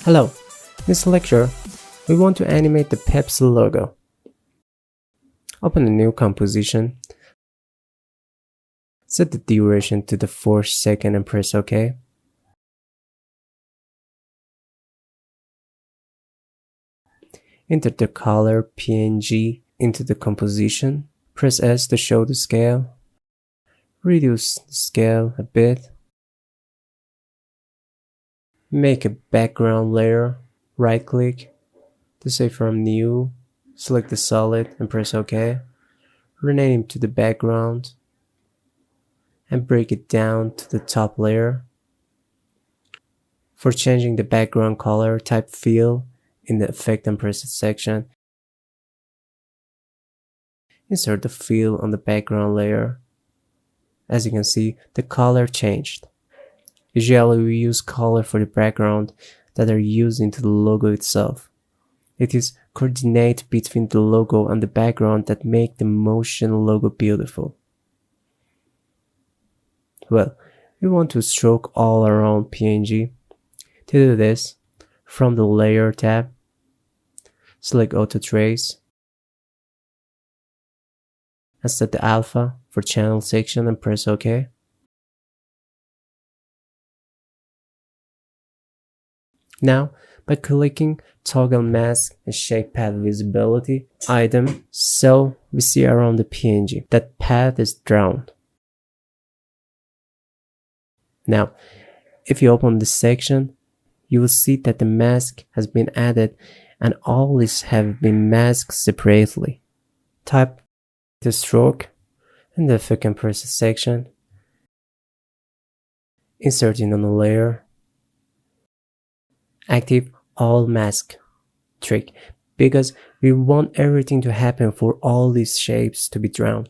Hello, in this lecture, we want to animate the Pepsi logo. Open a new composition, set the duration to the 4th second and press OK. Enter the color PNG into the composition, press S to show the scale, reduce the scale a bit, make a background layer, right click, to say from new, select the solid and press OK, rename to the background, and break it down to the top layer. For changing the background color, type fill in the effect and preset section. Insert the fill on the background layer. As you can see, the color changed. Usually we use color for the background that are used into the logo itself. It is coordinate between the logo and the background that make the motion logo beautiful. Well, we want to stroke all around PNG. To do this, from the Layer tab, select Auto Trace, and set the alpha for channel section and press OK. Now, by clicking Toggle Mask and Shape Path Visibility item, so we see around the PNG that path is drawn. Now, if you open this section, you will see that the mask has been added and all these have been masked separately. Type the stroke in the effect and preset section, insert it on the layer, active all mask trick because we want everything to happen for all these shapes to be drawn.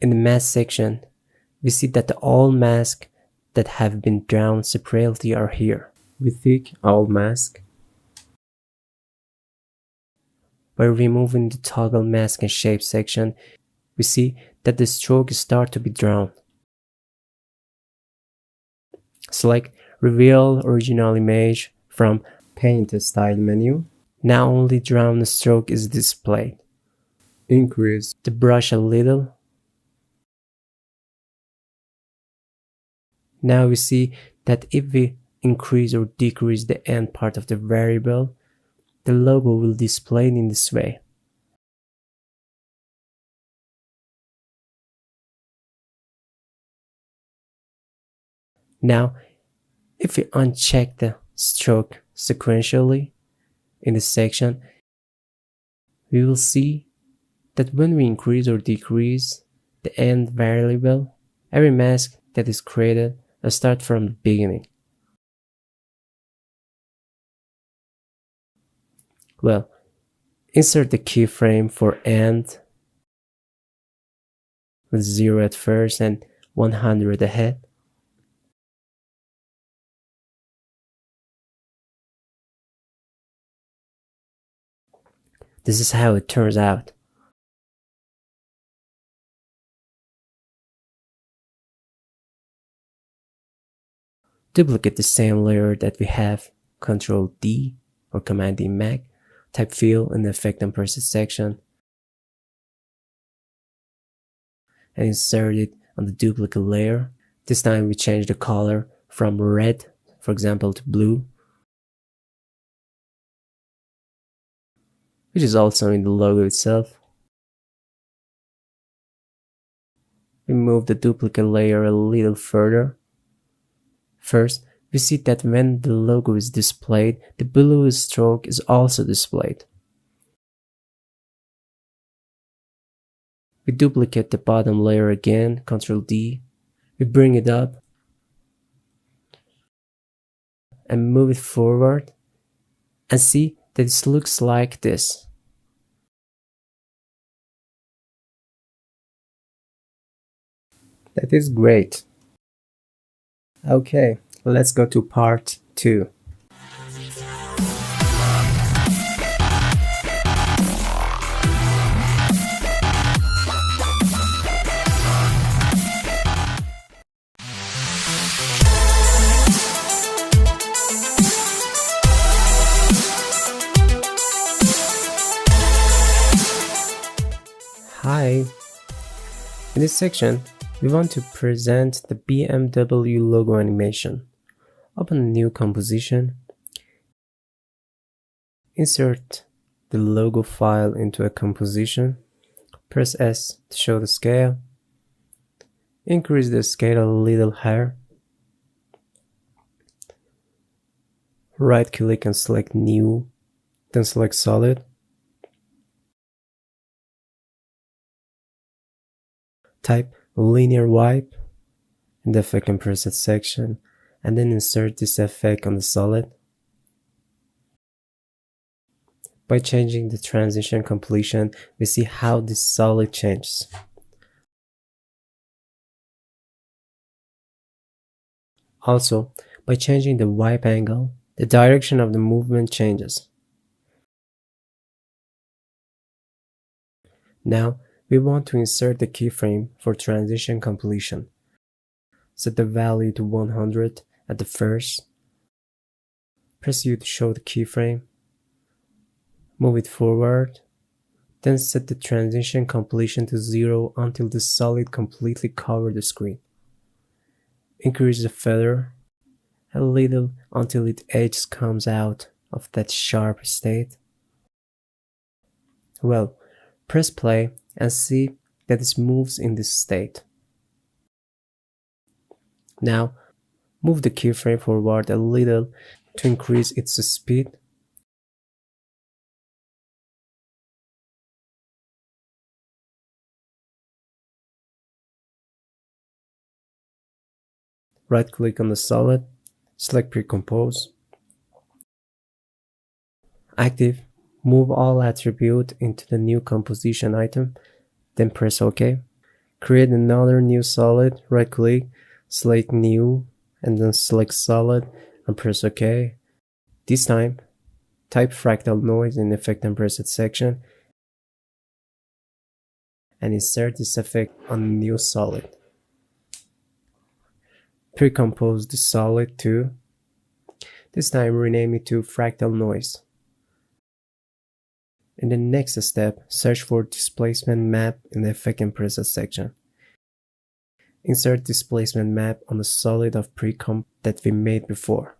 In the mask section, we see that the all masks that have been drawn separately are here. We click all mask. By removing the toggle mask and shape section, we see that the strokes start to be drawn. Select Reveal Original Image from Paint Style menu. Now only drawn stroke is displayed. Increase the brush a little. Now we see that if we increase or decrease the end part of the variable, the logo will display in this way. Now, if we uncheck the stroke sequentially in this section, we will see that when we increase or decrease the end variable, every mask that is created will start from the beginning. Well, insert the keyframe for end with 0 at first and 100 ahead. This is how it turns out. Duplicate the same layer that we have, Ctrl D or Command D Mac, type fill in the effect and preset section, and insert it on the duplicate layer. This time we change the color from red, for example, to blue, which is also in the logo itself. We move the duplicate layer a little further. First, we see that when the logo is displayed, the blue stroke is also displayed. We duplicate the bottom layer again, Ctrl D. We bring it up and move it forward and see that it looks like this. That is great. Okay, let's go to part 2. In this section, we want to present the BMW logo animation. Open a new composition. Insert the logo file into a composition. Press S to show the scale. Increase the scale a little higher. Right click and select New, then select Solid. Type Linear Wipe in the Effect and Preset section, and then insert this effect on the solid. By changing the transition completion, we see how this solid changes. Also, by changing the wipe angle, the direction of the movement changes. Now, we want to insert the keyframe for transition completion. Set the value to 100 at the first. Press U to show the keyframe. Move it forward. Then set the transition completion to 0 until the solid completely covers the screen. Increase the feather a little until its edge comes out of that sharp state. Well, press play and see that it moves in this state. Now, move the keyframe forward a little to increase its speed. Right click on the solid, select Pre-Compose. Active, move all attribute into the new composition item, then press OK. Create another new solid, right click, select New, and then select Solid and press OK. This time, type Fractal Noise in the Effect and Preset section and insert this effect on a new solid. Pre-compose the solid too. This time rename it to Fractal Noise. In the next step, search for Displacement Map in the Effect and Preset section. Insert Displacement Map on the solid of pre-comp that we made before.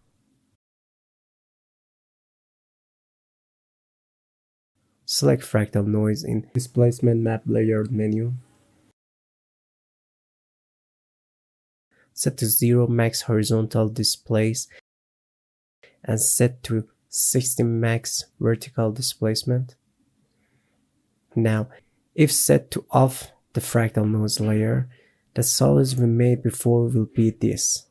Select Fractal Noise in Displacement Map Layer menu. Set to 0 max horizontal displace and set to 60 max vertical displacement. Now, if set to off the fractal noise layer, the solids we made before will be this.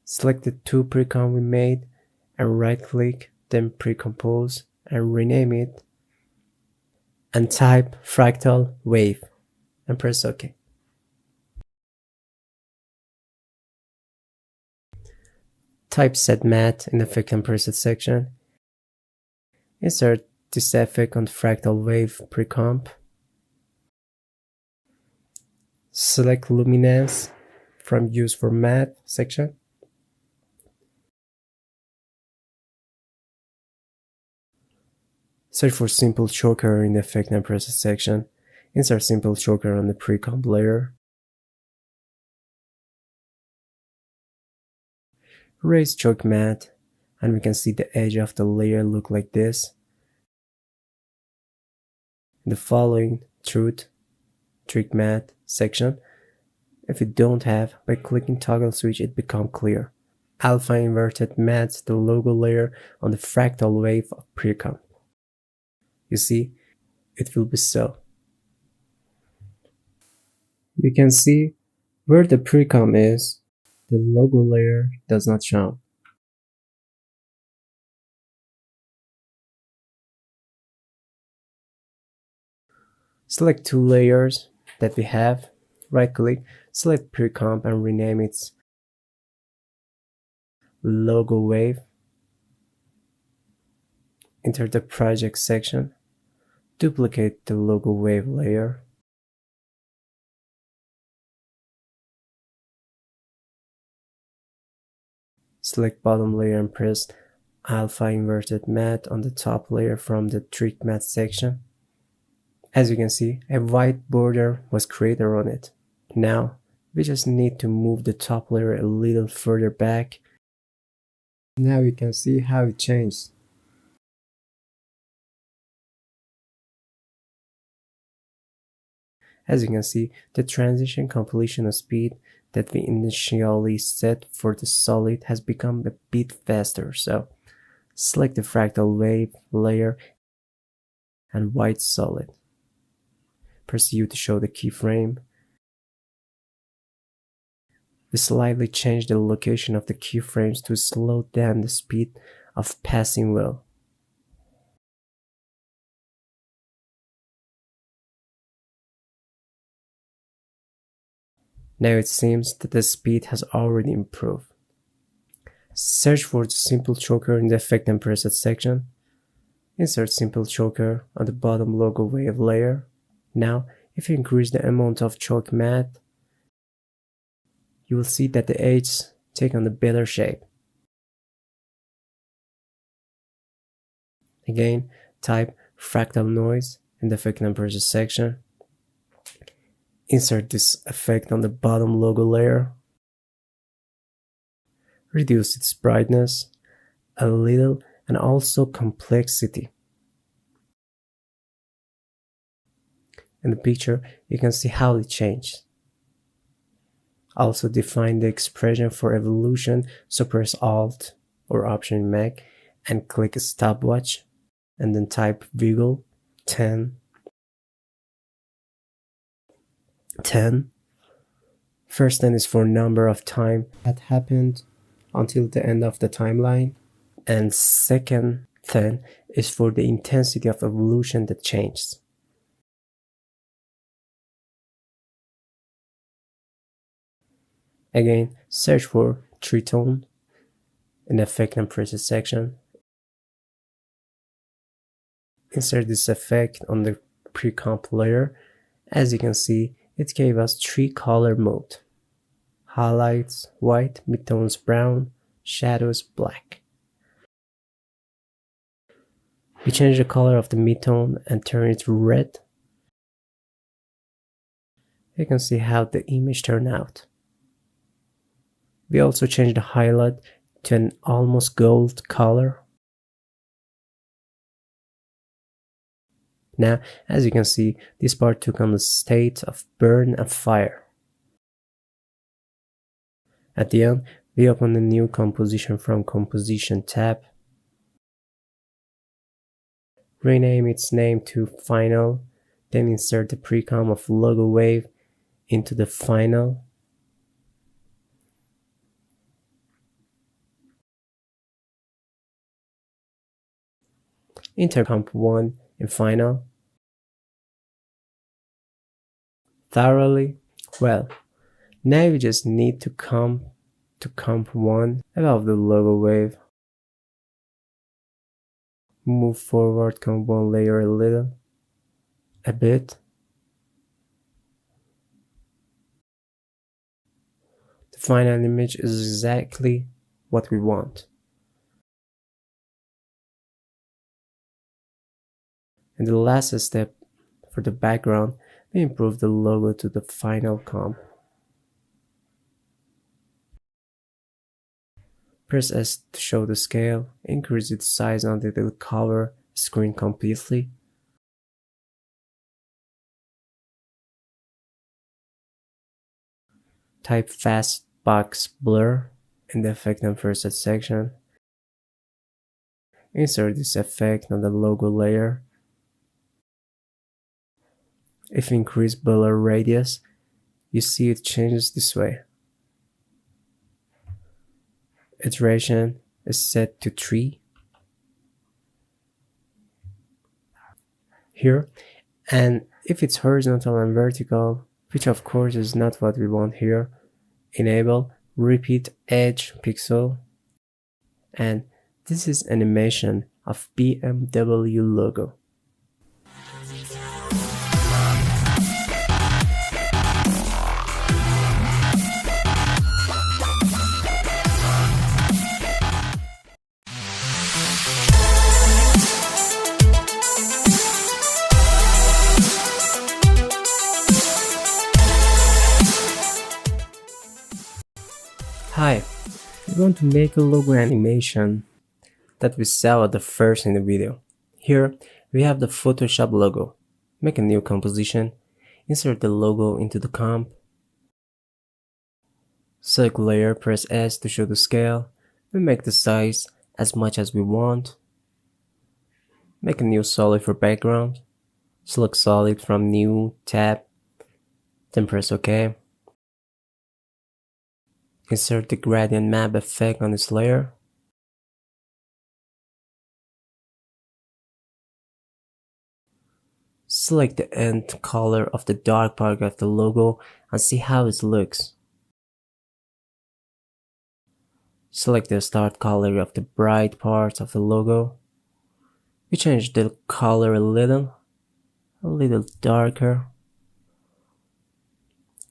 Select the two pre-comp we made and right click, then pre-compose and rename it and type Fractal Wave and press OK. Type Set Matte in the Effect and Preset section. Insert this effect on the Fractal Wave pre-comp. Select Luminance from Use for Matte section. Search for Simple Choker in the Effect and Preset section. Insert Simple Choker on the pre-comp layer. Raise Choke Matte, and we can see the edge of the layer look like this. In the following Truth, Trick Matte section, if you don't have, by clicking toggle switch it becomes clear. Alpha Inverted Matte the logo layer on the Fractal Wave of pre-comp. You see, it will be so. You can see where the pre-comp is, the logo layer does not show. Select two layers that we have, right click, select pre-comp and rename it Logo Wave. Enter the project section, duplicate the Logo Wave layer. Select bottom layer and press alpha inverted matte on the top layer from the trick matte section. As you can see, a white border was created on it. Now, we just need to move the top layer a little further back. Now you can see how it changed. As you can see, the transition completion speed that we initially set for the solid has become a bit faster. So select the fractal wave layer and white solid. Press U to show the keyframe. We slightly change the location of the keyframes to slow down the speed of passing wheel. Now it seems that the speed has already improved. Search for the simple choker in the effect and preset section. Insert simple choker on the bottom logo wave layer. Now, if you increase the amount of choke matte, you will see that the edges take on a better shape. Again, type fractal noise in the effect and preset section. Insert this effect on the bottom logo layer. Reduce its brightness a little and also complexity. In the picture, you can see how it changed. Also define the expression for evolution, so press Alt or Option in Mac and click stopwatch and then type wiggle 10. First 10 is for number of time that happened until the end of the timeline, and second 10 is for the intensity of evolution that changed. Again, search for tritone in the effect and preset section. Insert this effect on the pre-comp layer. As you can see, it gave us 3 color mode: highlights white, midtones brown, shadows black. We change the color of the midtone and turn it red. You can see how the image turned out. We also changed the highlight to an almost gold color. Now, as you can see, this part took on the state of burn and fire. At the end, we open a new composition from Composition tab. Rename its name to Final, then insert the precomp of logo wave into the final. Enter comp 1 in final. Thoroughly well. Now we just need to come to comp 1 above the logo wave. Move forward comp 1 layer a bit. The final image is exactly what we want. And the last step, for the background, we improve the logo to the final comp. Press S to show the scale, increase its size until it will cover the screen completely. Type fast box blur in the effect and preset section. Insert this effect on the logo layer. If you increase blur radius, you see it changes this way. Iteration is set to 3 here, and if it's horizontal and vertical, which of course is not what we want here, enable repeat edge pixel, and this is animation of BMW logo. We want to make a logo animation that we saw at the first in the video. Here we have the Photoshop logo. Make a new composition, insert the logo into the comp, select layer, press S to show the scale, we make the size as much as we want, make a new solid for background, select solid from new tab, then press OK. Insert the gradient map effect on this layer. Select the end color of the dark part of the logo and see how it looks. Select the start color of the bright parts of the logo. We change the color a little darker.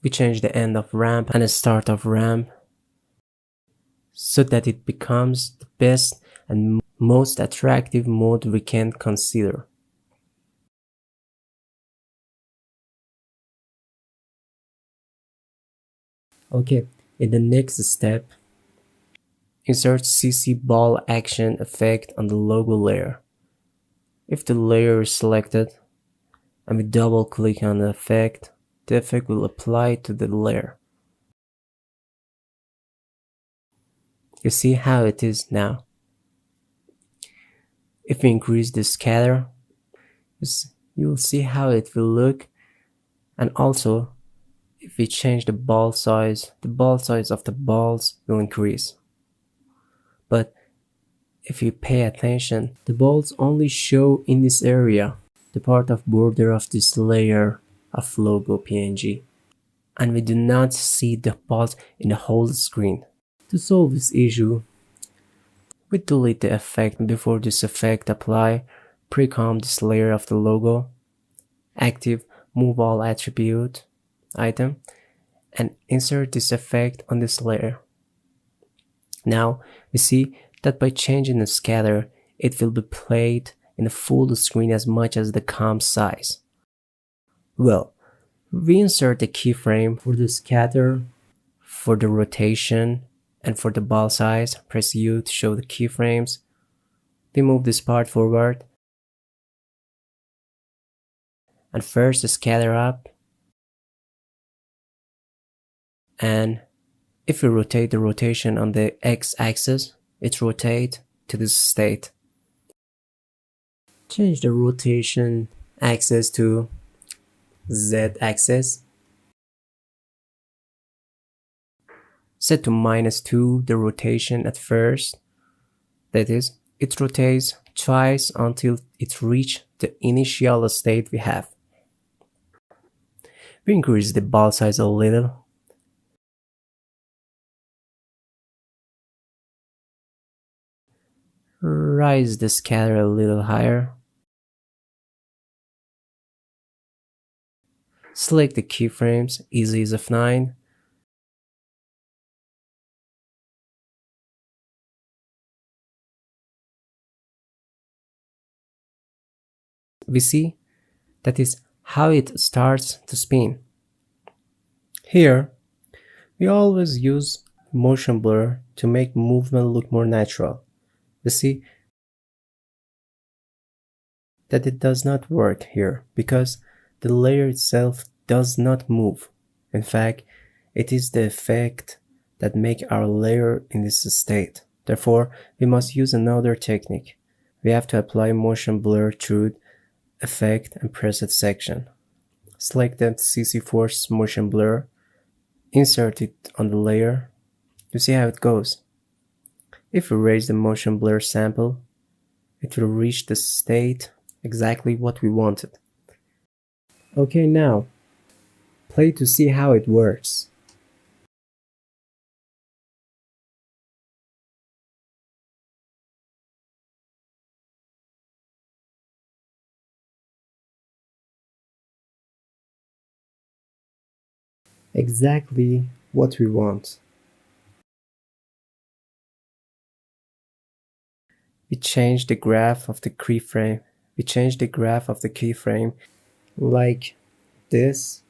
We change the end of ramp and the start of ramp so that it becomes the best and most attractive mode we can consider. Okay, in the next step, insert CC ball action effect on the logo layer. If the layer is selected and we double click on the effect will apply to the layer. You see how it is now. If we increase the scatter, you will see how it will look, and also if we change the ball size of the balls will increase. But if you pay attention, the balls only show in this area, the part of border of this layer of logo PNG, and we do not see the balls in the whole screen. To solve this issue, we delete the effect before this effect apply, pre-comp this layer of the logo, active move all attribute item, and insert this effect on this layer. Now we see that by changing the scatter, it will be played in the full screen as much as the comp size. Well, we insert the keyframe for the scatter, for the rotation, and for the ball size. Press U to show the keyframes. We move this part forward, and first scatter up, and if we rotate the rotation on the x-axis, it rotates to this state. Change the rotation axis to z-axis. Set to -2 the rotation at first. That is, it rotates twice until it reaches the initial state we have. We increase the ball size a little. Raise the scatter a little higher. Select the keyframes, easy as F9. We see that is how it starts to spin. Here, we always use motion blur to make movement look more natural. You see that it does not work here because the layer itself does not move. In fact, it is the effect that makes our layer in this state. Therefore, we must use another technique. We have to apply motion blur through effect and preset section. Select the CC Force motion blur, insert it on the layer. You see how it goes. If we raise the motion blur sample, it will reach the state exactly what we wanted. Okay, now play to see how it works. Exactly what we want. We change the graph of the keyframe. Like this.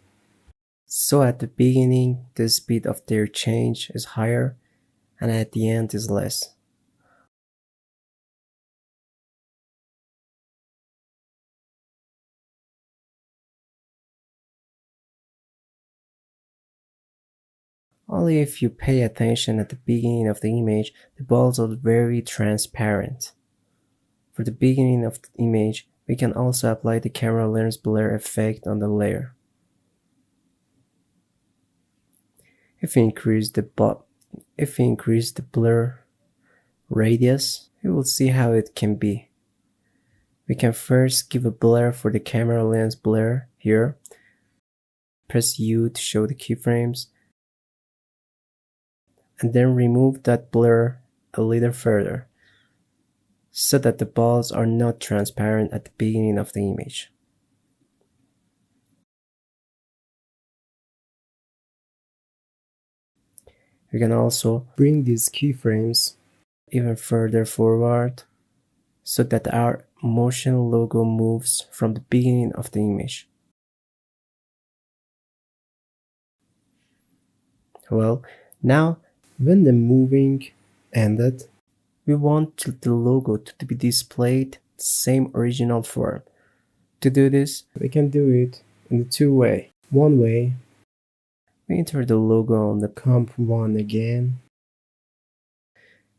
So at the beginning, the speed of their change is higher, and at the end is less. Only if you pay attention at the beginning of the image, the balls are very transparent. For the beginning of the image, we can also apply the camera lens blur effect on the layer. If we increase the blur radius, we will see how it can be. We can first give a blur for the camera lens blur here. Press U to show the keyframes, and then remove that blur a little further, so that the balls are not transparent at the beginning of the image. We can also bring these keyframes even further forward so that our motion logo moves from the beginning of the image. Well, now when the moving ended, we want the logo to be displayed the same original form. To do this, we can do it in the two ways. One way, we enter the logo on the comp one again.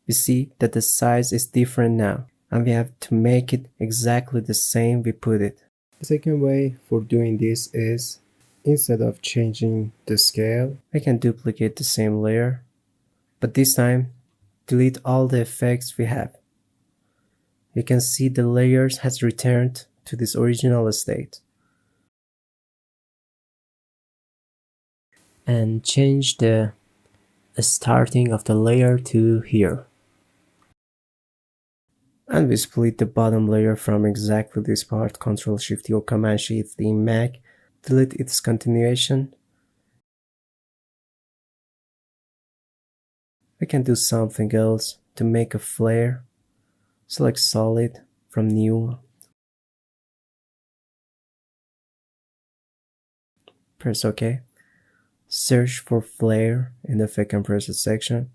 We see that the size is different now, and we have to make it exactly the same we put it. The second way for doing this is, instead of changing the scale, we can duplicate the same layer, but this time delete all the effects we have. You can see the layers has returned to this original state. And change the starting of the layer to here. And we split the bottom layer from exactly this part, Ctrl+Shift or Command+Shift in Mac, delete its continuation. We can do something else to make a flare. Select solid from new. Press OK. Search for flare in the effect compressor section.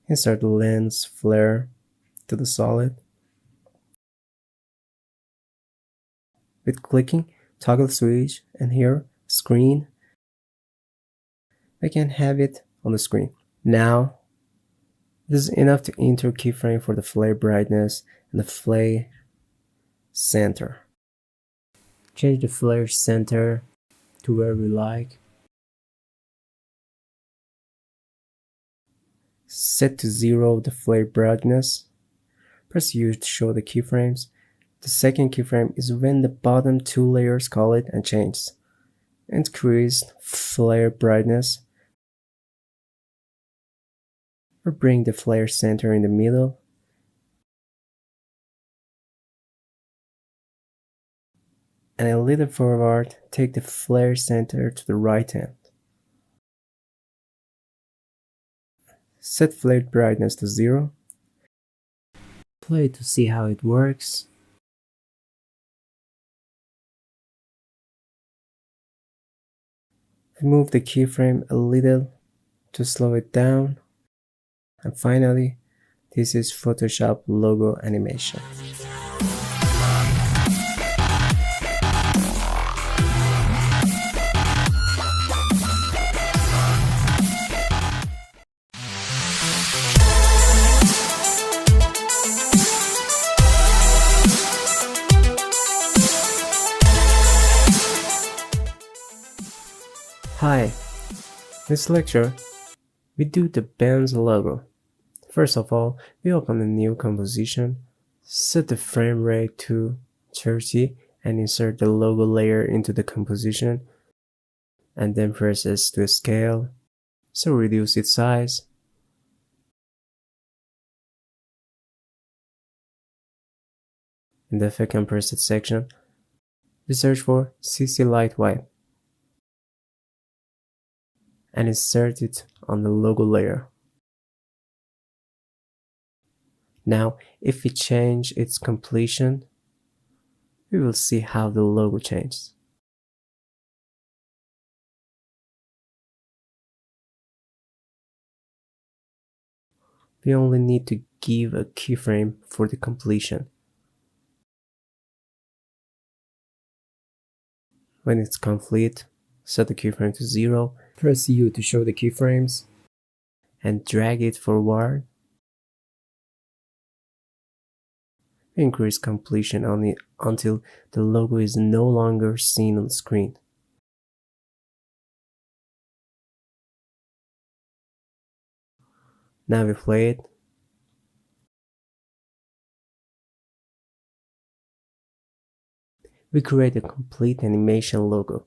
Insert the lens flare to the solid. With clicking, toggle switch, and here, screen, we can have it on the screen. Now, this is enough to enter keyframe for the flare brightness and the flare center. Change the flare center to where we like. Set to 0 the flare brightness. Press U to show the keyframes. The second keyframe is when the bottom two layers collide and change. Increase flare brightness. Or bring the flare center in the middle. And a little forward, take the flare center to the right hand. Set flare brightness to 0. Play to see how it works. Remove the keyframe a little to slow it down. And finally, this is Photoshop logo animation. Hi, this lecture, we do the Benz logo. First of all, we open a new composition, set the frame rate to 30 and insert the logo layer into the composition, and then press S to scale, so reduce its size. In the effect compressed section, we search for CC Light White and insert it on the logo layer. Now, if we change its completion, we will see how the logo changes. we only need to give a keyframe for the completion. When it's complete, set the keyframe to 0, press U to show the keyframes, and drag it forward. Increase completion only until the logo is no longer seen on the screen. Now we play it. We create a complete animation logo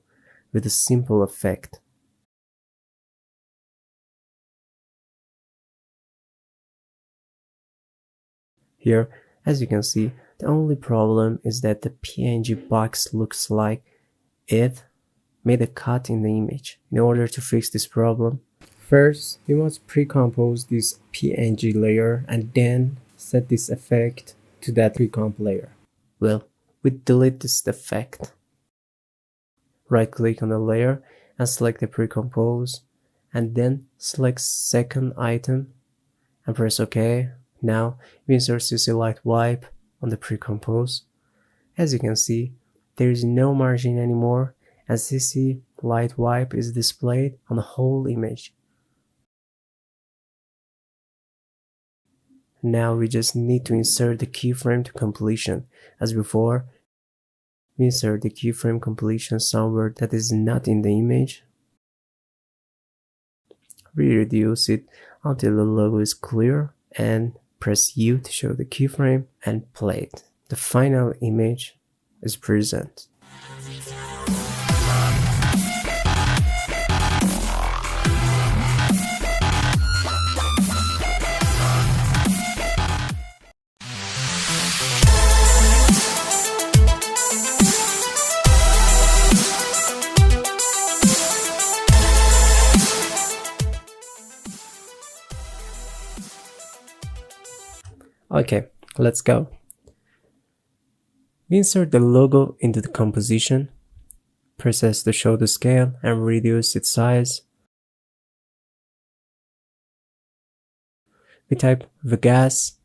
with a simple effect. Here, as you can see, the only problem is that the PNG box looks like it made a cut in the image. In order to fix this problem, first we must pre-compose this PNG layer and then set this effect to that pre-comp layer. Well, we delete this effect. Right click on the layer and select the pre-compose, and then select second item and press OK. Now we insert CC Light Wipe on the pre-compose. As you can see, there is no margin anymore, and CC Light Wipe is displayed on the whole image. Now we just need to insert the keyframe to completion. As before, we insert the keyframe completion somewhere that is not in the image. We reduce it until the logo is clear and press U to show the keyframe and play it. The final image is present. Okay, let's go. We insert the logo into the composition, press S to show the scale and reduce its size. We type Vegas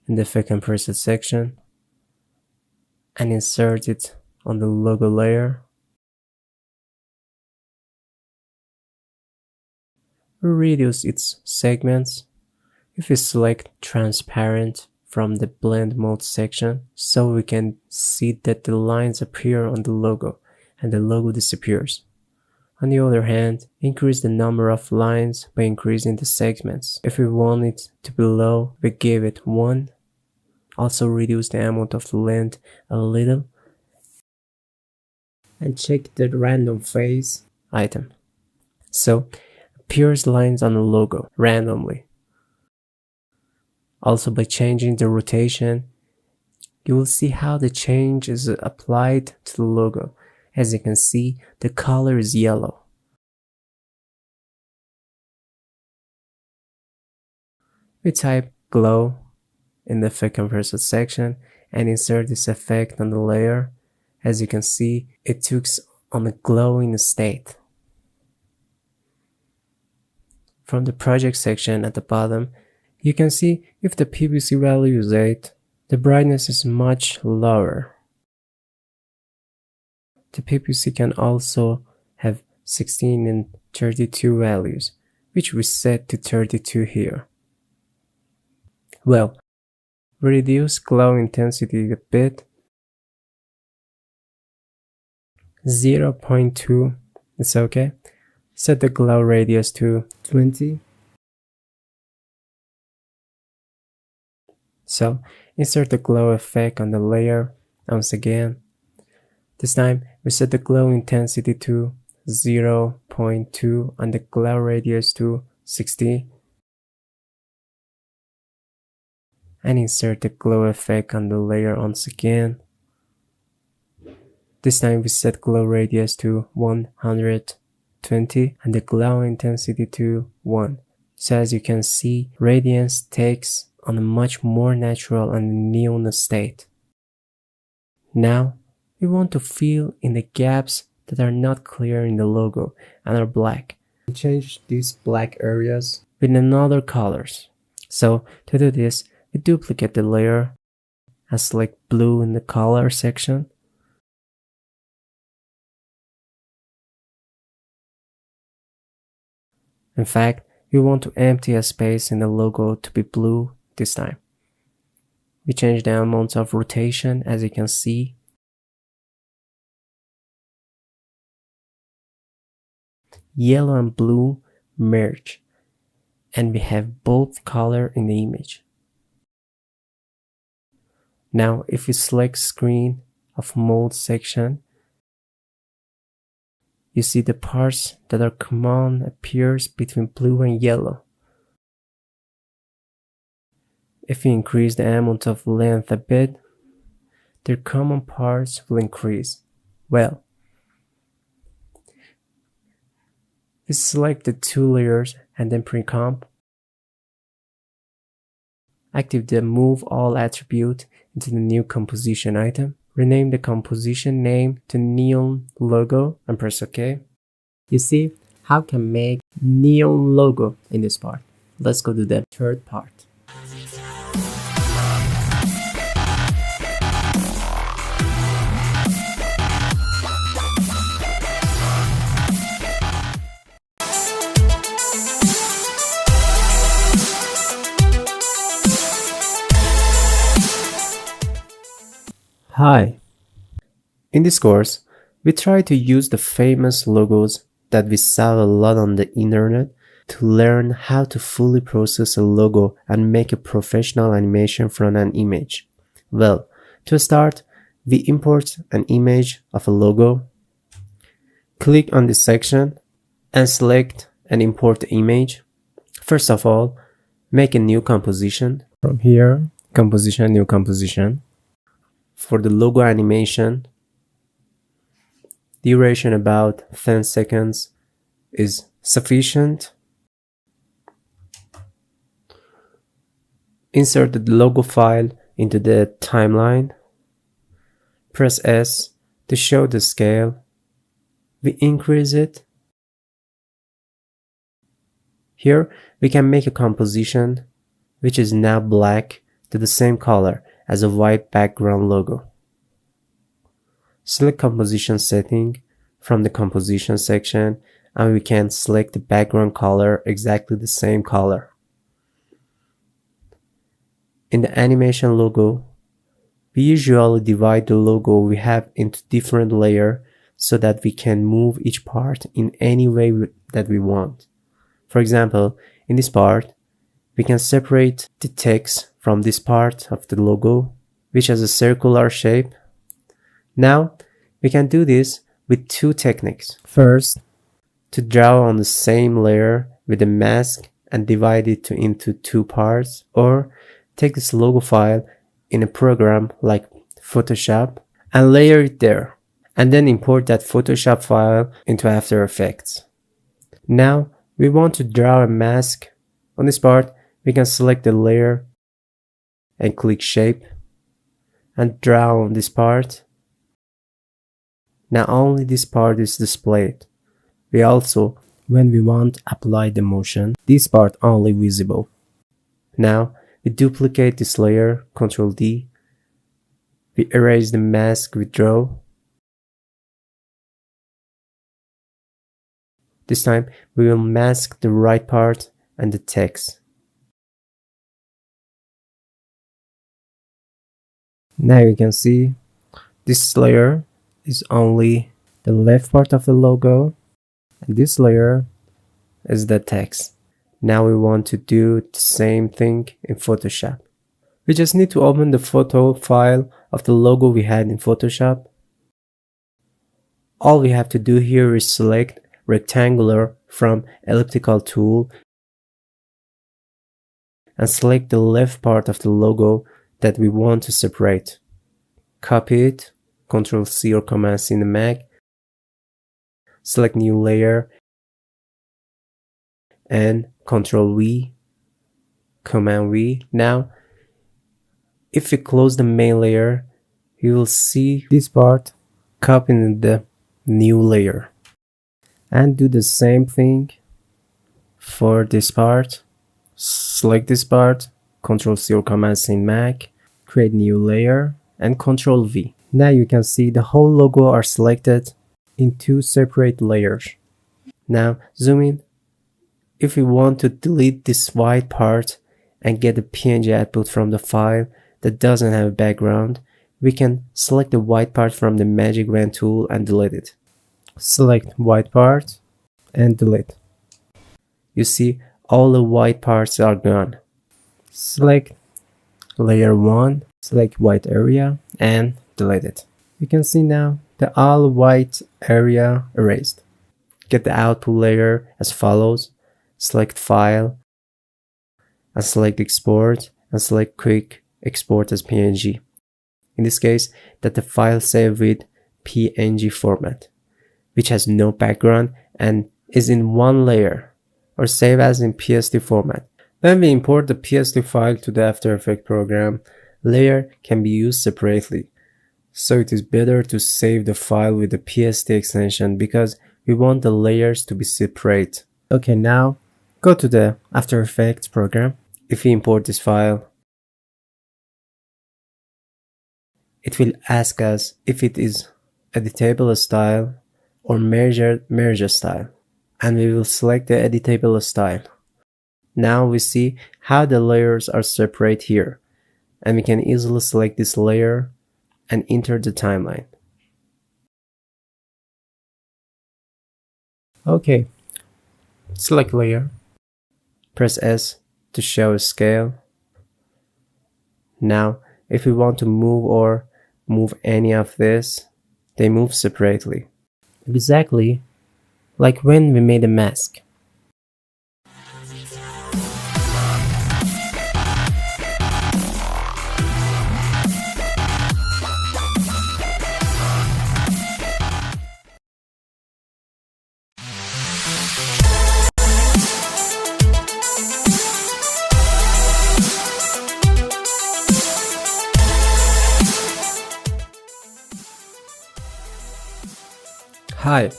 in the effect and preset section and insert it on the logo layer. We reduce its segments. If we select transparent from the blend mode section, so we can see that the lines appear on the logo and the logo disappears. On the other hand, increase the number of lines by increasing the segments. If we want it to be low, we give it 1. Also reduce the amount of the length a little. And check the random phase item. So, appears lines on the logo randomly. Also, by changing the rotation, you will see how the change is applied to the logo. As you can see, the color is yellow. We type glow in the effect compressor section and insert this effect on the layer. As you can see, it took on a glowing state. From the project section at the bottom, you can see if the PBC value is 8, the brightness is much lower. The PBC can also have 16 and 32 values, which we set to 32 here. Well, we reduce glow intensity a bit. 0.2, it's okay. Set the glow radius to 20. So, insert the glow effect on the layer once again. This time, we set the glow intensity to 0.2 and the glow radius to 60. And insert the glow effect on the layer once again. This time, we set glow radius to 120 and the glow intensity to 1. So as you can see, radiance takes on a much more natural and neon state. Now, we want to fill in the gaps that are not clear in the logo and are black. Change these black areas with another colors. So to do this, we duplicate the layer and select blue in the color section. In fact, we want to empty a space in the logo to be blue this time. We change the amount of rotation, as you can see. Yellow and blue merge, and we have both color in the image. Now, if we select screen of mode section, you see the parts that are common appears between blue and yellow. If we increase the amount of length a bit, their common parts will increase. Well, we select the two layers and then pre-comp. Activate the Move All attribute into the new composition item. Rename the composition name to Neon Logo and press OK. You see how we can make neon logo in this part. Let's go to the third part. Hi. In this course, we try to use the famous logos that we saw a lot on the internet to learn how to fully process a logo and make a professional animation from an image. Well, to start, we import an image of a logo. Click on this section and select and import the image. First of all, make a new composition. From here, composition, new composition. For the logo animation, duration about 10 seconds is sufficient. Insert the logo file into the timeline. Press S to show the scale. We increase it. Here we can make a composition which is now black to the same color as a white background logo. Select composition setting from the composition section and we can select the background color exactly the same color. In the animation logo, we usually divide the logo we have into different layers so that we can move each part in any way that we want. For example, in this part, we can separate the text from this part of the logo, which has a circular shape. Now, we can do this with two techniques. First, to draw on the same layer with a mask and divide it into two parts, or take this logo file in a program like Photoshop and layer it there, and then import that Photoshop file into After Effects. Now, we want to draw a mask. On this part, we can select the layer and click Shape and draw on this part. Now only this part is displayed. We also, when we want apply the motion, this part only visible. Now we duplicate this layer, Ctrl D. We erase the mask with draw. This time we will mask the right part and the text. Now you can see this layer is only the left part of the logo and this layer is the text. Now we want to do the same thing in Photoshop. We just need to open the photo file of the logo we had in Photoshop. All we have to do here is select rectangular from elliptical tool and select the left part of the logo that we want to separate. Copy it, Ctrl C or Command C in the Mac, select new layer and Ctrl V, Command V. Now, if we close the main layer, you will see this part copied in the new layer. And do the same thing for this part. Select this part, Ctrl-C or Command-C in Mac, create new layer, and Ctrl-V. Now you can see the whole logo are selected in two separate layers. Now zoom in. If we want to delete this white part and get the PNG output from the file that doesn't have a background, we can select the white part from the Magic Wand tool and delete it. Select white part and delete. You see all the white parts are gone. Select layer 1, select white area and delete it. You can see now the all white area erased. Get the output layer as follows. Select file and select export and select quick export as PNG. In this case, that the file saved with PNG format, which has no background and is in one layer, or save as in PSD format. When we import the PSD file to the After Effects program, layer can be used separately. So it is better to save the file with the PSD extension because we want the layers to be separate. Okay, now go to the After Effects program. If we import this file, it will ask us if it is editable style or merge style, and we will select the editable style. Now we see how the layers are separate here, and we can easily select this layer and enter the timeline. Okay, select layer, press S to show a scale. Now if we want to move any of this, they move separately. Exactly like when we made a mask. Hi,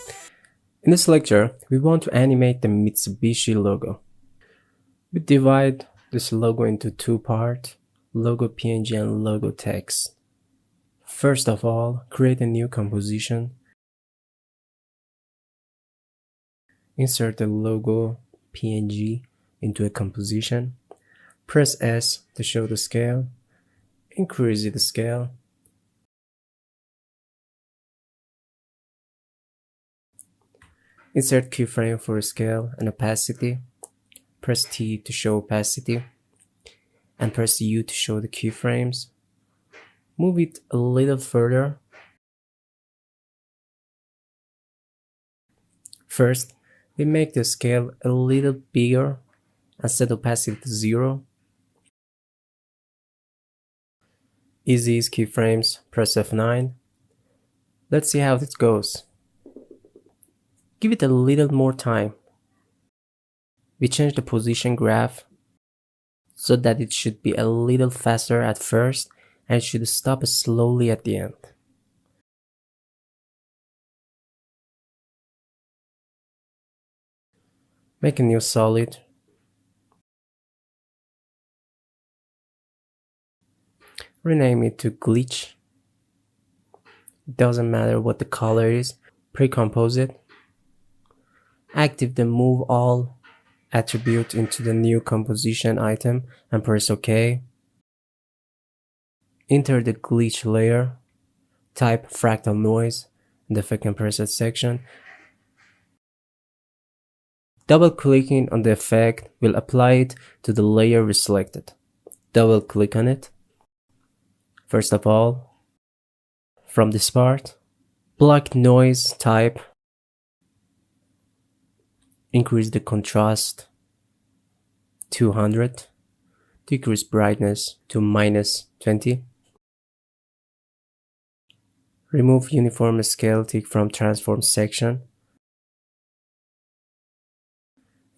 in this lecture, we want to animate the Mitsubishi logo. We divide this logo into two parts, logo PNG and logo text. First of all, create a new composition. Insert the logo PNG into a composition. Press S to show the scale. Increase the scale. Insert keyframe for scale and opacity. Press T to show opacity. And press U to show the keyframes. Move it a little further. First, we make the scale a little bigger and set opacity to 0. Easy is keyframes, press F9. Let's see how it goes. Give it a little more time. We change the position graph so that it should be a little faster at first and it should stop slowly at the end. Make a new solid. Rename it to glitch. Doesn't matter what the color is. Pre-compose it. Active the move all attribute into the new composition item and press OK. Enter the glitch layer. Type fractal noise in the effect and preset section. Double clicking on the effect will apply it to the layer we selected. Double click on it. First of all, from this part, block noise type. Increase the contrast 200. Decrease brightness to -20. Remove uniform scale tick from transform section.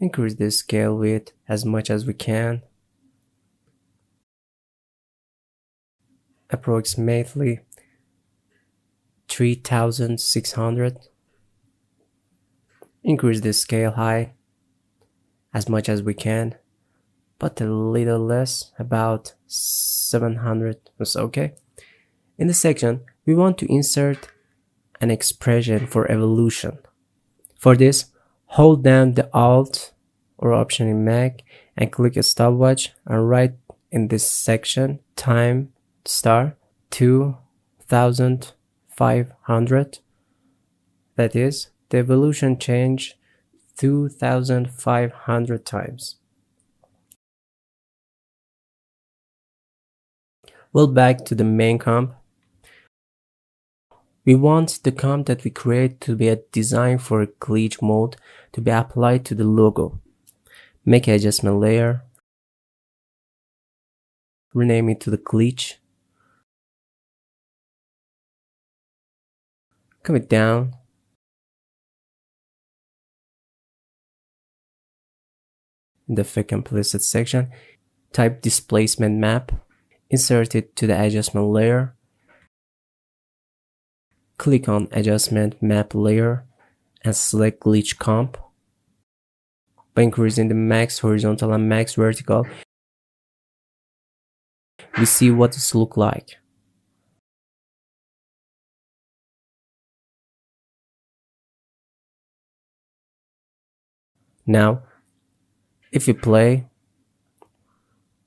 Increase the scale width as much as we can. Approximately 3600. Increase the scale height as much as we can. but a little less, about 700 or so, okay? In this section, we want to insert an expression for evolution. For this, hold down the Alt or Option in Mac and click a stopwatch and write in this section time star 2500. That is, the evolution change 2500 times. Well, back to the main comp. We want the comp that we create to be a design for a glitch mode to be applied to the logo. Make an adjustment layer. Rename it to the glitch. Come it down. In the effect implicit section, type displacement map. Insert it to the adjustment layer. Click on adjustment map layer and select glitch comp. By increasing the max horizontal and max vertical, we see what this looks like. Now, if we play,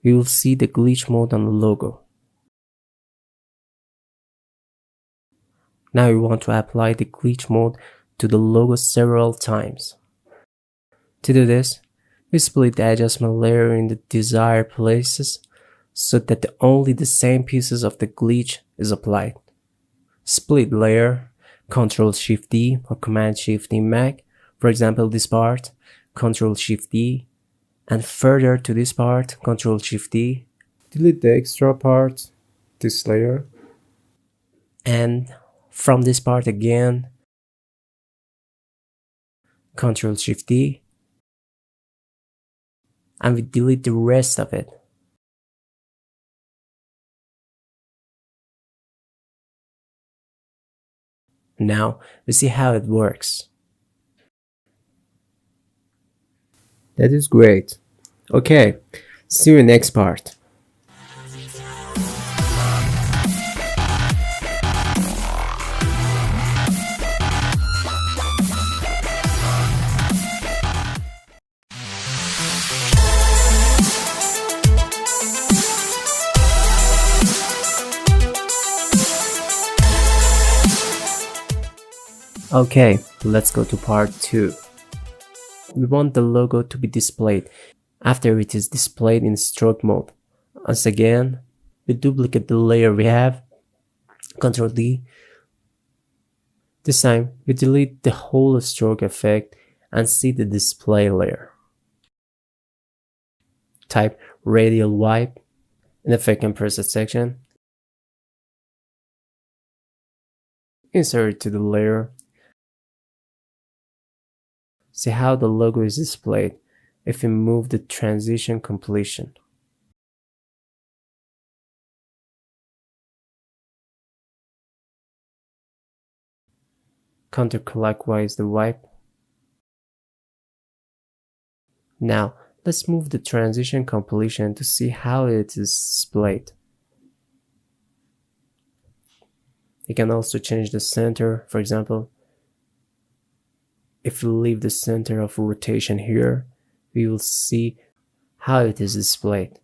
we will see the glitch mode on the logo. Now we want to apply the glitch mode to the logo several times. To do this, we split the adjustment layer in the desired places so that only the same pieces of the glitch is applied. Split layer, Ctrl-Shift-D or Command-Shift-D Mac, for example this part, Ctrl-Shift-D, and further to this part, Ctrl-Shift-D. Delete the extra part, this layer, and from this part again, Ctrl-Shift-D, and we delete the rest of it. Now we see how it works. That is great. Okay, see you in the next part. Okay, let's go to part 2. We want the logo to be displayed after it is displayed in stroke mode. Once again, we duplicate the layer we have, Ctrl D. This time, we delete the whole stroke effect and see the display layer. Type radial wipe in the effect and preset section. Insert it to the layer. See how the logo is displayed if we move the transition completion. Counterclockwise the wipe. Now let's move the transition completion to see how it is displayed. You can also change the center, for example. If we leave the center of rotation here, we will see how it is displayed.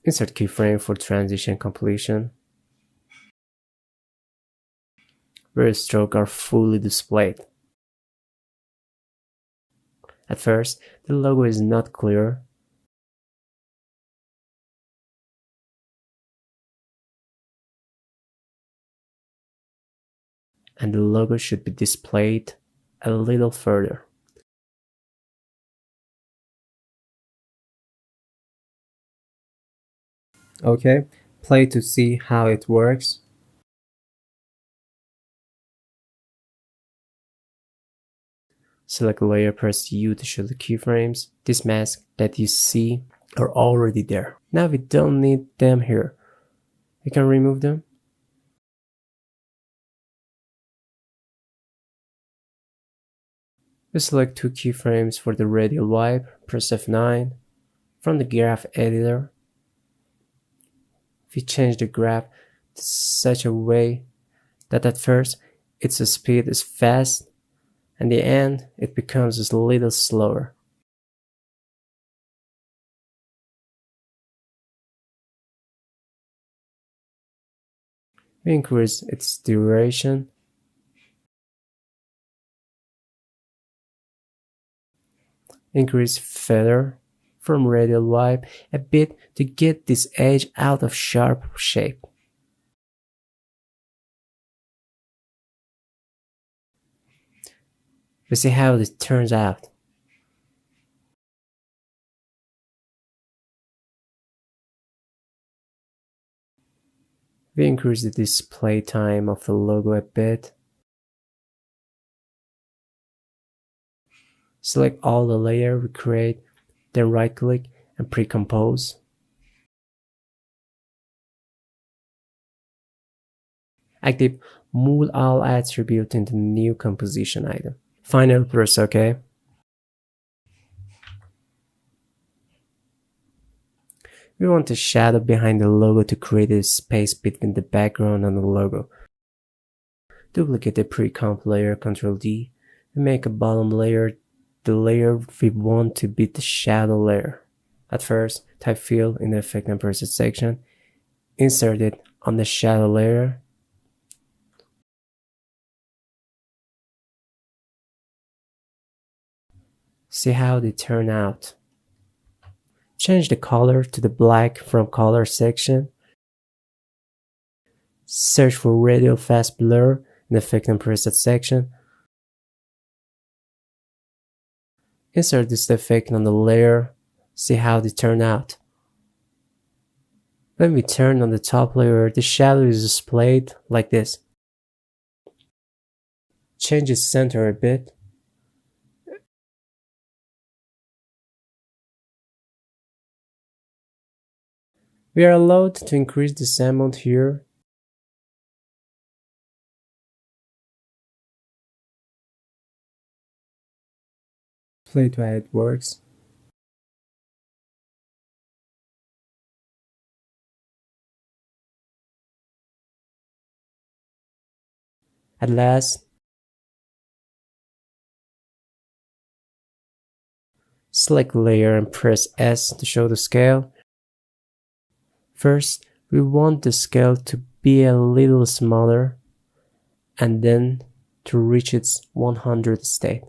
Insert keyframe for transition completion, where strokes are fully displayed. At first, the logo is not clear. And the logo should be displayed a little further. Okay, play to see how it works. Select layer, press U to show the keyframes. This mask that you see are already there. Now we don't need them here. We can remove them. We select two keyframes for the radial wipe, press F9 from the graph editor. We change the graph to such a way that at first its speed is fast and the end it becomes a little slower. We increase its duration, increase feather from radial wipe a bit to get this edge out of sharp shape. We see how it turns out. We increase the display time of the logo a bit. Select all the layer we create, then right click and pre-compose. Active Move All attribute in the new composition item. Finally press OK. We want a shadow behind the logo to create a space between the background and the logo. Duplicate the pre-comp layer, Ctrl D, and make a bottom layer the layer we want to be the shadow layer. At first, type fill in the effect and preset section, insert it on the shadow layer. See how they turn out. Change the color to the black from color section. Search for radial fast blur in the effect and preset section. Insert this effect on the layer. See how they turn out. When we turn on the top layer, the shadow is displayed like this. Change its center a bit. We are allowed to increase this amount here. Play to how it works. At last, select layer and press S to show the scale. First, we want the scale to be a little smaller and then to reach its 100 state.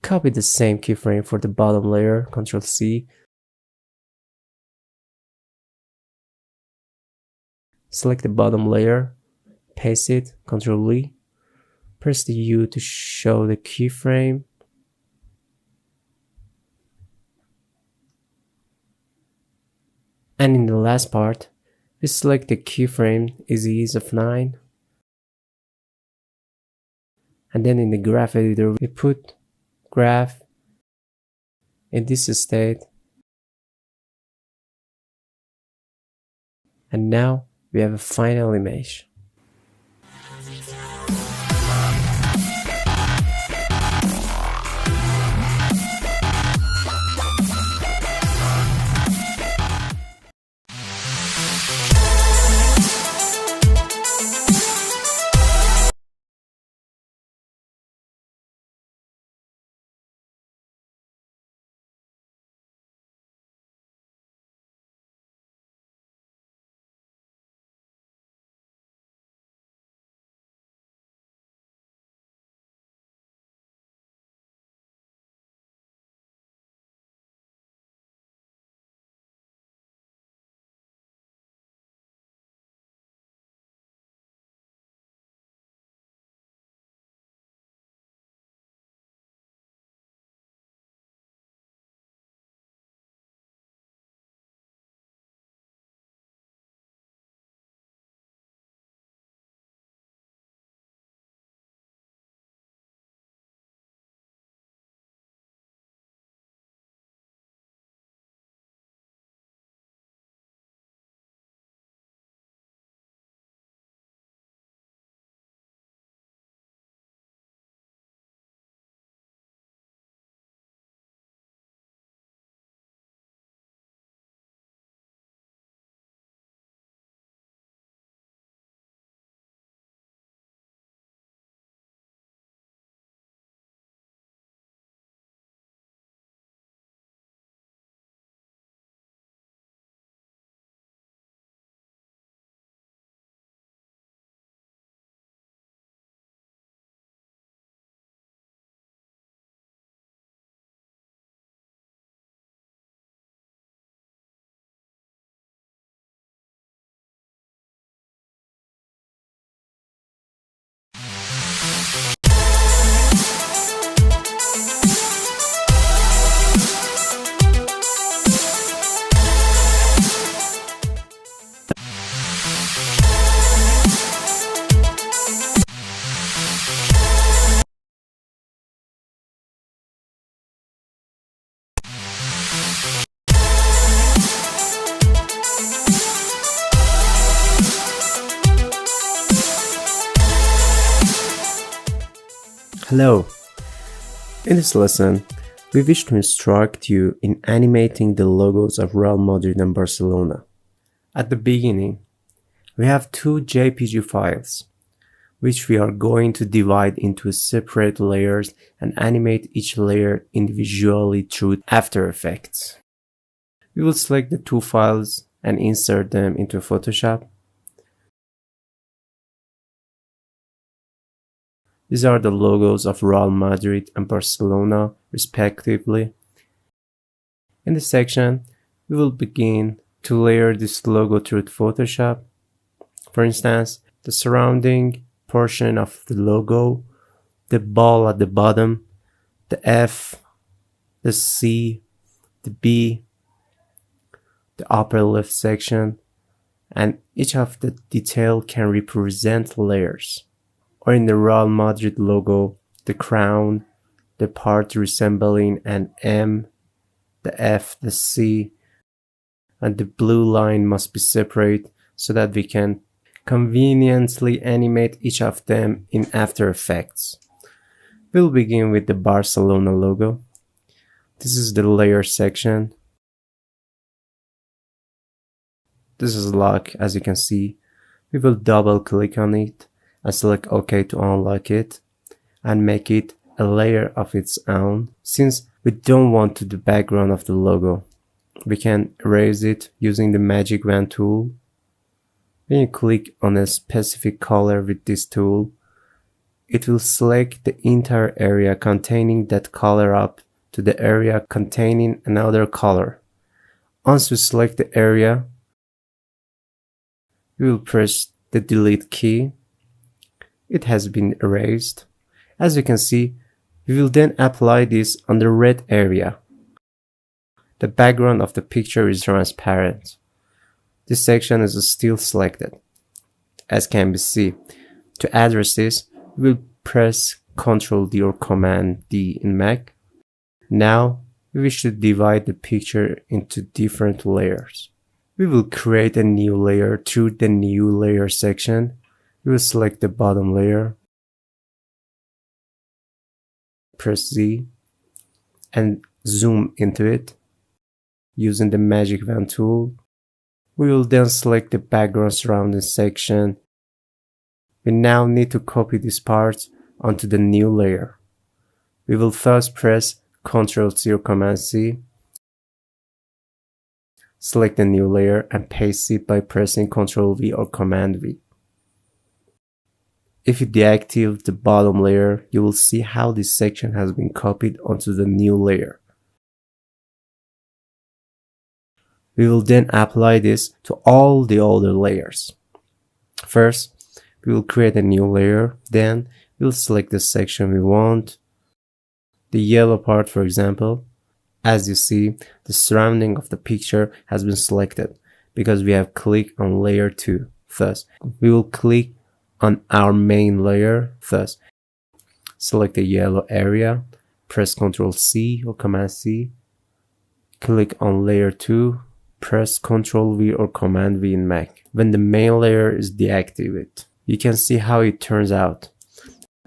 Copy the same keyframe for the bottom layer, Ctrl C. Select the bottom layer, paste it, Ctrl V. Press the U to show the keyframe. And in the last part, we select the keyframe Easy Ease of 9. And then in the graph editor, we put graph in this state. And now we have a final image. Hello! In this lesson, we wish to instruct you in animating the logos of Real Madrid and Barcelona. At the beginning, we have two JPG files, which we are going to divide into separate layers and animate each layer individually through After Effects. We will select the two files and insert them into Photoshop. These are the logos of Real Madrid and Barcelona, respectively. In this section, we will begin to layer this logo through Photoshop. For instance, the surrounding portion of the logo, the ball at the bottom, the F, the C, the B, the upper left section, and each of the detail can represent layers. Or in the Real Madrid logo, the crown, the part resembling an M, the F, the C, and the blue line must be separate so that we can conveniently animate each of them in After Effects. We'll begin with the Barcelona logo. This is the layer section. This is lock, as you can see. We will double click on it and select OK to unlock it and make it a layer of its own. Since we don't want the background of the logo, we can erase it using the magic wand tool. When you click on a specific color with this tool, it will select the entire area containing that color up to the area containing another color. Once we select the area, we will press the delete key. It has been erased. As you can see, we will then apply this on the red area. The background of the picture is transparent. This section is still selected, as can be seen. To address this, we will press Ctrl D or Command D in Mac. Now, we wish to divide the picture into different layers. We will create a new layer through the New Layer section. We will select the bottom layer, press Z, and zoom into it using the magic wand tool. We will then select the background surrounding section. We now need to copy this part onto the new layer. We will first press Ctrl C or Command C, select the new layer and paste it by pressing Ctrl V or Command V. If you deactivate the bottom layer, you will see how this section has been copied onto the new layer. We will then apply this to all the other layers. First, we will create a new layer, then we'll select the section we want. The yellow part, for example. As you see, the surrounding of the picture has been selected because we have clicked on layer 2. Thus, we will click on our main layer. Thus, select the yellow area, press Ctrl C or Command C, click on layer 2, press Ctrl V or Command V in Mac. When the main layer is deactivated, you can see how it turns out.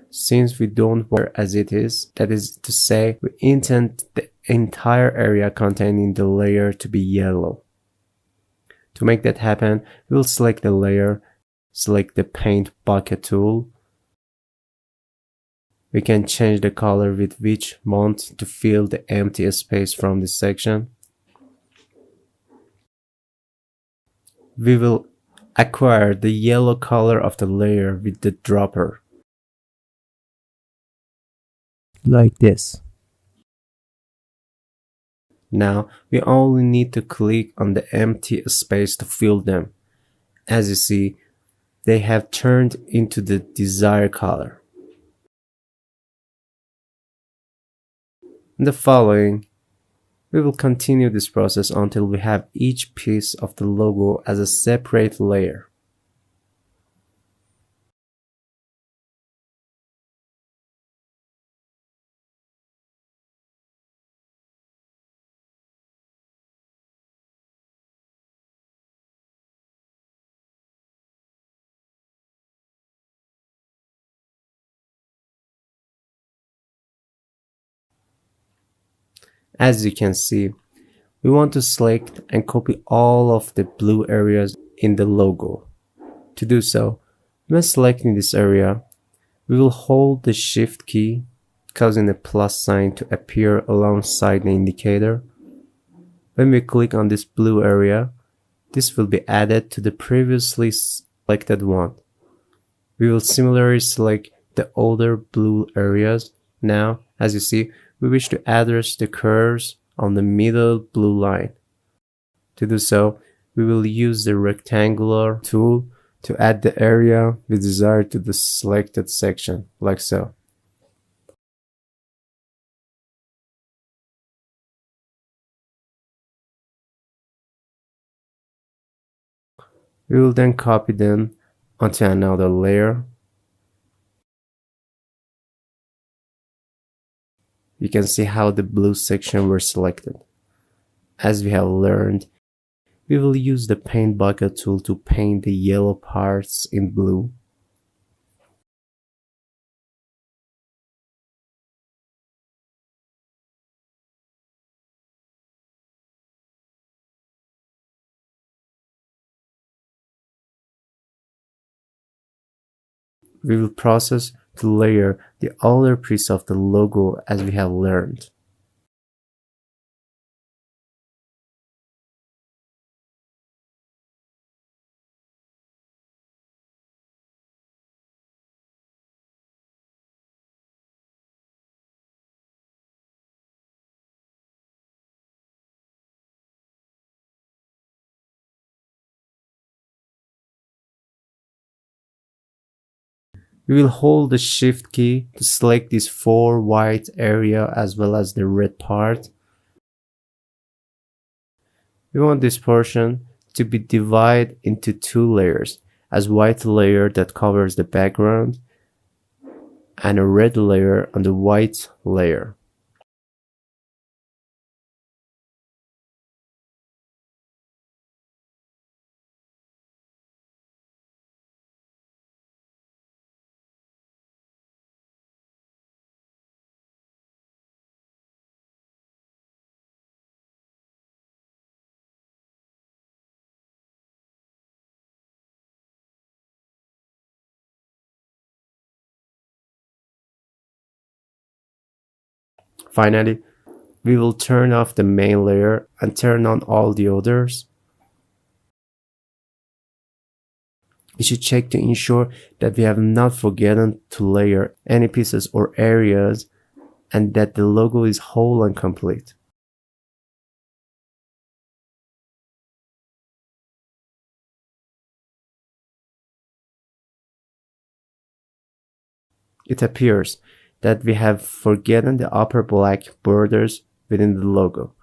Since we don't want it as it is, that is to say, we intend the entire area containing the layer to be yellow. To make that happen, we'll select the layer, select the Paint Bucket tool. We can change the color with which want to fill the empty space from this section. We will acquire the yellow color of the layer with the dropper. Like this. Now we only need to click on the empty space to fill them. As you see, they have turned into the desired color. In the following, we will continue this process until we have each piece of the logo as a separate layer. As you can see, we want to select and copy all of the blue areas in the logo. To do so, when selecting this area, we will hold the Shift key, causing the plus sign to appear alongside the indicator. When we click on this blue area, this will be added to the previously selected one. We will similarly select the older blue areas. Now, as you see, we wish to address the curves on the middle blue line. To do so, we will use the rectangular tool to add the area we desire to the selected section, like so. We will then copy them onto another layer. You can see how the blue section were selected. As we have learned, we will use the paint bucket tool to paint the yellow parts in blue. We will process to layer the other piece of the logo as we have learned. We will hold the Shift key to select this 4 white area as well as the red part. We want this portion to be divided into 2 layers, as white layer that covers the background and a red layer on the white layer. Finally, we will turn off the main layer and turn on all the others. We should check to ensure that we have not forgotten to layer any pieces or areas and that the logo is whole and complete. It appears that we have forgotten the upper black borders within the logo.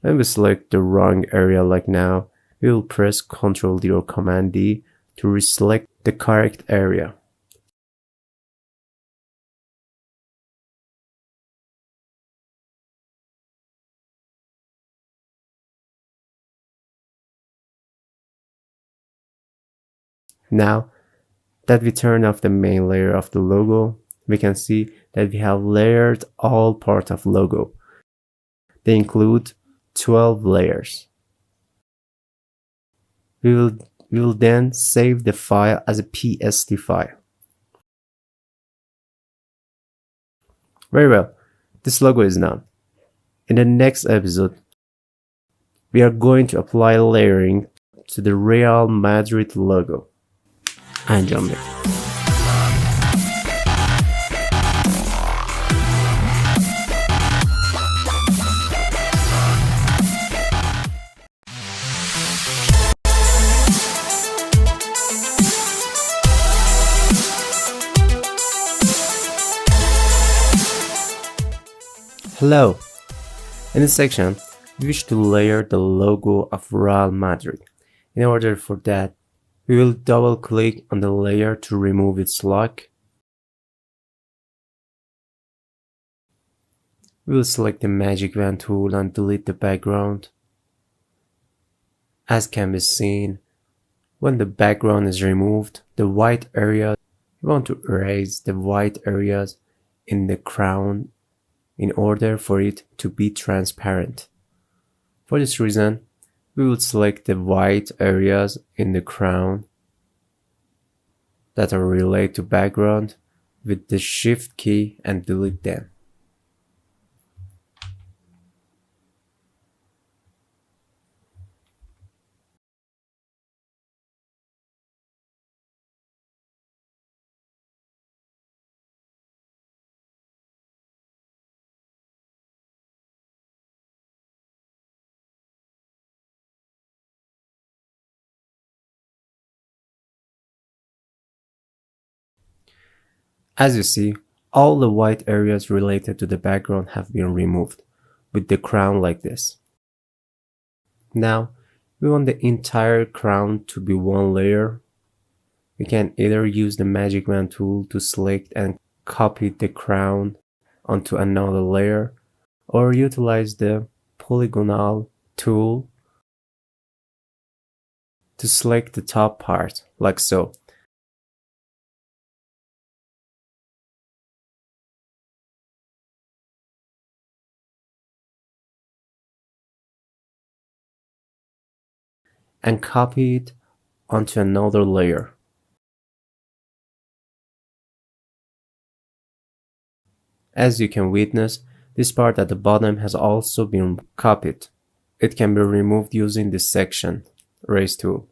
When we select the wrong area like now, we will press Ctrl D or Command D to reselect the correct area. Now that we turn off the main layer of the logo, we can see that we have layered all parts of logo. They include 12 layers. We will then save the file as a PSD file. Very well, this logo is done. In the next episode, we are going to apply layering to the Real Madrid logo. انجام بدیم. Hello! In this section, we wish to layer the logo of Real Madrid. In order for that, we will double click on the layer to remove its lock. We will select the magic wand tool and delete the background. As can be seen, when the background is removed, the white area We want to erase the white areas in the crown in order for it to be transparent. For this reason, we will select the white areas in the crown that are related to background with the Shift key and delete them. As you see, all the white areas related to the background have been removed, with the crown like this. Now, we want the entire crown to be one layer. We can either use the Magic Wand tool to select and copy the crown onto another layer, or utilize the Polygonal tool to select the top part, like so. And copy it onto another layer. As you can witness, this part at the bottom has also been copied. It can be removed using this section, Erase tool.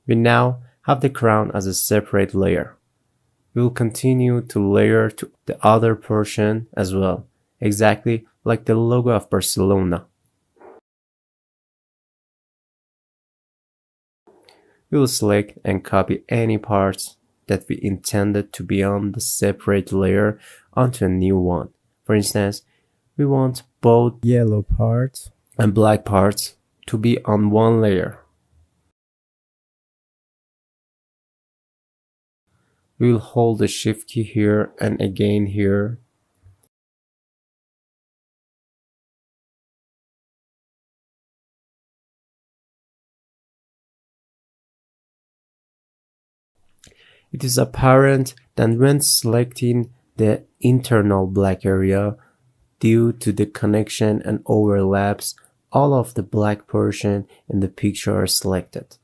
We now have the crown as a separate layer. We will continue to layer to the other portion as well, exactly like the logo of Barcelona. We will select and copy any parts that we intended to be on the separate layer onto a new one. For instance, we want both yellow parts and black parts to be on one layer. We will hold the Shift key here and again here. It is apparent that when selecting the internal black area, due to the connection and overlaps, all of the black portion in the picture are selected.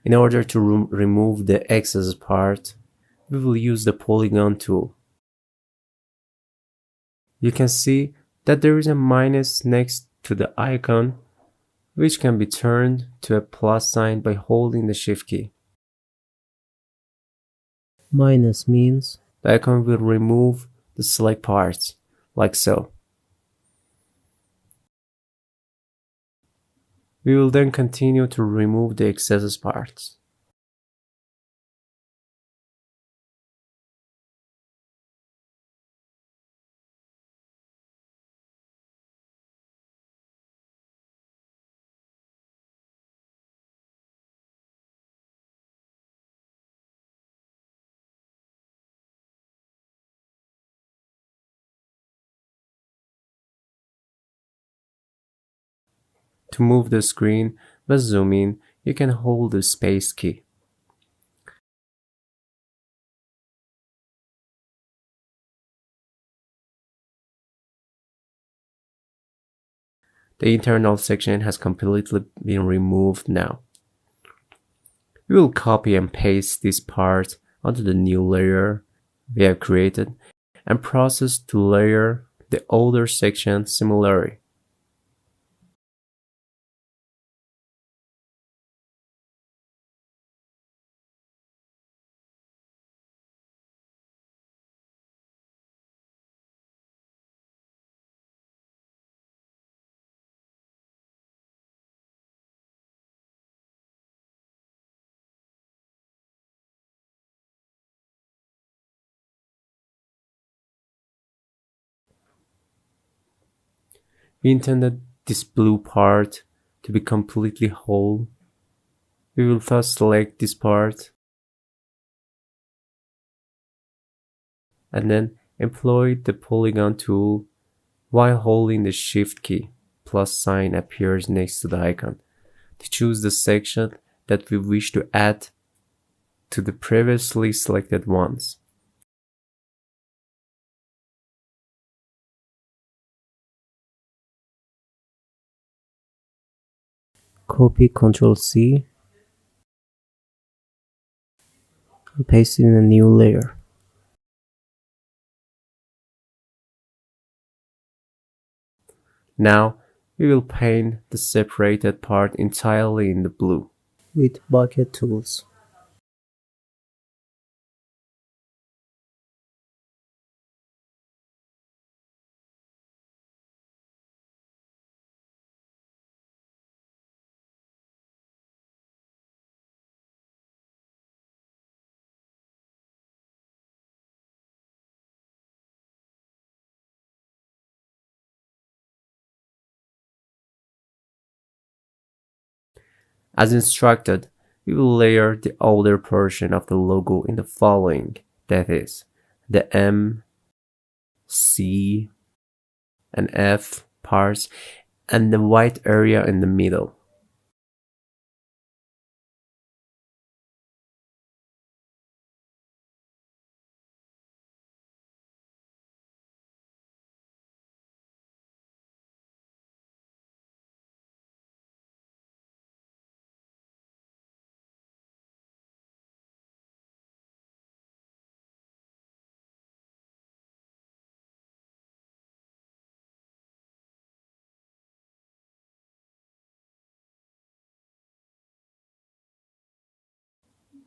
In order to remove the excess part, we will use the Polygon tool. You can see that there is a minus next to the icon, which can be turned to a plus sign by holding the Shift key. minus means The icon will remove the select parts, like so. We will then continue to remove the excess parts. To move the screen by zooming, you can hold the space key. The internal section has completely been removed now. We will copy and paste this part onto the new layer we have created and process to layer the older section similarly. We intended this blue part to be completely whole. We will first select this part and then employ the polygon tool while holding the shift key. Plus sign appears next to the icon to choose the section that we wish to add to the previously selected ones. Copy Ctrl+C and paste it in a new layer. Now we will paint the separated part entirely in the blue. With bucket tools. As instructed, we will layer the outer portion of the logo in the following, that is, the M, C, and F parts and the white area in the middle.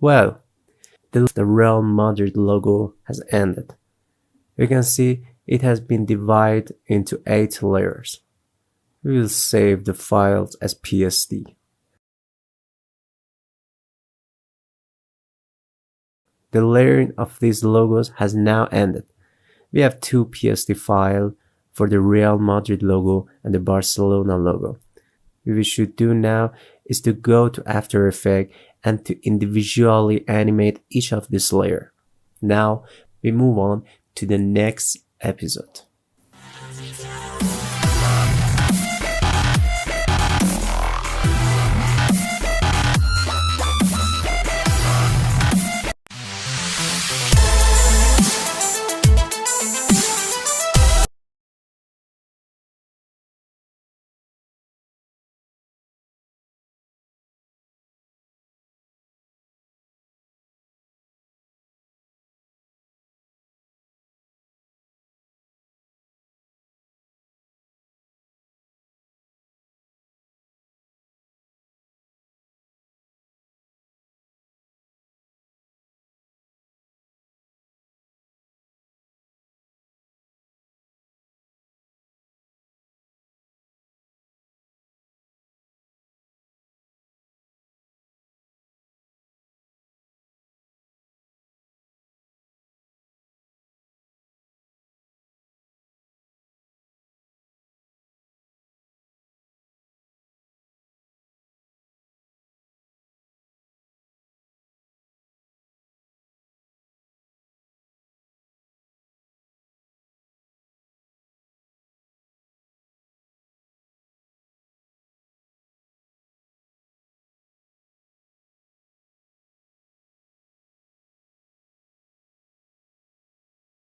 Well, the Real Madrid logo has ended. We can see it has been divided into 8 layers. We will save the files as PSD. The layering of these logos has now ended. We have 2 PSD files for the Real Madrid logo and the Barcelona logo. What we should do now is to go to After Effects and to individually animate each of this layer. Now we move on to the next episode.